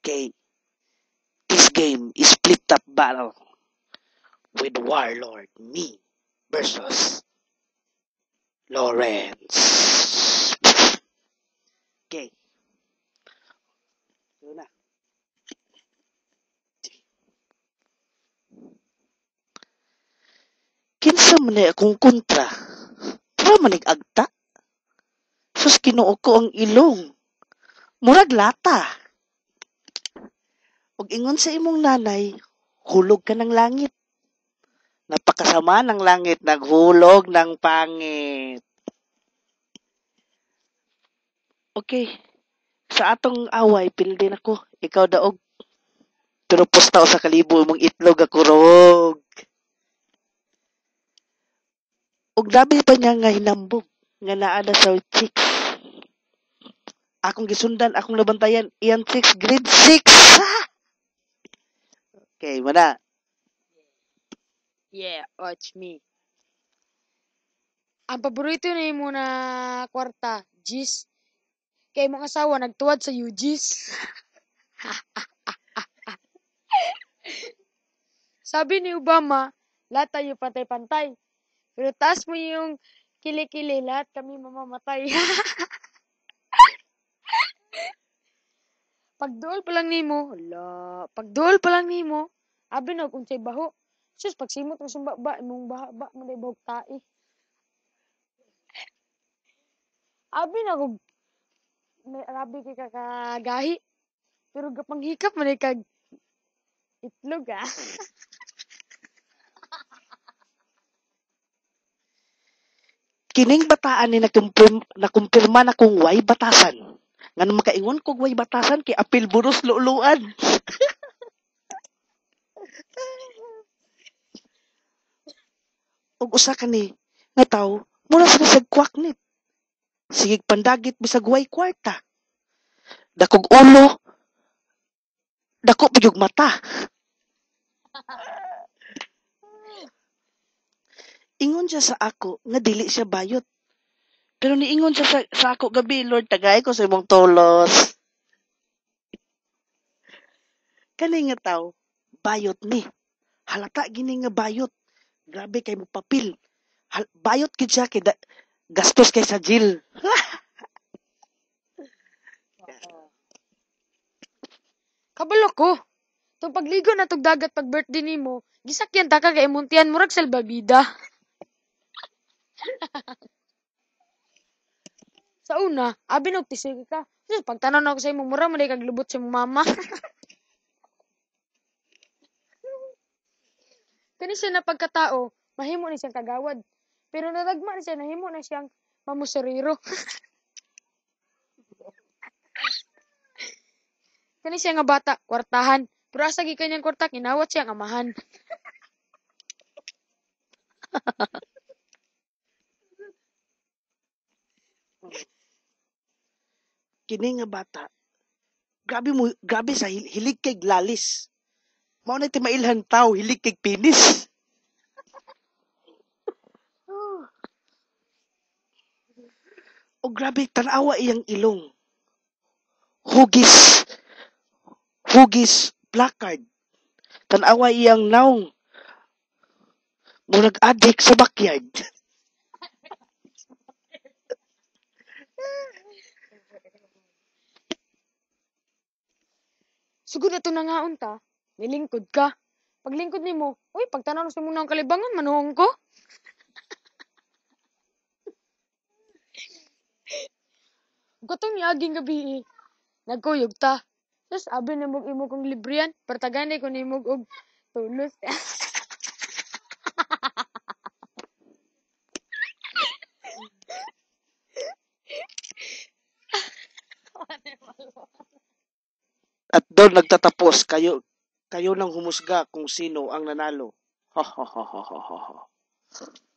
Okay, this game is split up battle with Warlord, me versus Lawrence. Okay. Yun na. Kinsa man akong kontra. Para manig agta. Sus kinuo ko ang ilong. Murag lata. Ug ingon sa imong nanay, hulog ka ng langit. Napakasama ng langit, naghulog ng pangit. Okay. Sa atong away, pilin ako. Ikaw daog. Pero pustaw sa kalibo mong itlog ako rog. Ug labi pa niya nga hinambog. Nga naa na sa chicks. Akong gisundan, akong labantayan. Iyan chicks, grade 6. Okay, mana. Yeah, watch me. Ang paborito ni mo na kwarta, Gis. Kay mga asawa nagtuwad sa UGs. Sabi ni Obama, lahat tayo pantay-pantay. Pero taas mo yung kili-kili, lahat kami mamamatay. Pagduol pa lang nimo, pagduol pa lang nimo, abi na kung say baho. Sus, pagsimot mo sa baba, imong baha mo na ibog tae. Abi na kung may arabi kay kakagahi. Pero gapanghikap man kag itlog ah. Kining bataan ni nakumpirma na kung way batasan. Nga naman makaingon kung way batasan, kay apil buros luuluan. Ug usa ka ni, nga tao, mura sila sa kwaknit. Sigig pandagit bisag way kwarta. Dakog ulo, dako pagyug mata. Ingon siya sa ako nga dili siya bayot. Pero niingon siya sa ako gabi, Lord, tagay ko sa imong tolos. Kani nga tao, bayot ni. Halata gini nga bayot. Grabe kay mo papil. Bayot gid siya kay gastos kay sa jail. Kabalo ko. Tong pagligo na tog dagat pag birthday nimo, gisakyan ta ka kay muntian murag salbabida. Sa una, abi og tisig ka. Sus, pagtanaw na ako sa imong mura mo kag lubot sa imong mama. Kani siya na pagkatao, mahimo ni siyang kagawad. Pero naragma ni siya, nahimo na siyang mamusuriro. Kani siya nga bata, kwartahan. Pero asa gi kanyang kwarta, kinawat siyang amahan. Kini nga bata, grabe sa hilig kay lalis. Mao na ti mailhan tao, hilig kay pinis. O grabe, tanawa iyang ilong. Hugis placard. Tanawa iyang naong. Murag adik sa backyard. Sugod na ito nangaon ta, nilingkod ka. Paglingkod nimo, uy, pagtanaw sa muna ang kalibangan, manuhong ko. Gutong niaging gabi nagkuyog ta. Tapos abi na mo imo kong libriyan, partagani ko nimo og tulos. At doon nagtatapos, kayo nang humusga kung sino ang nanalo. Ha ha ha ha ha ha.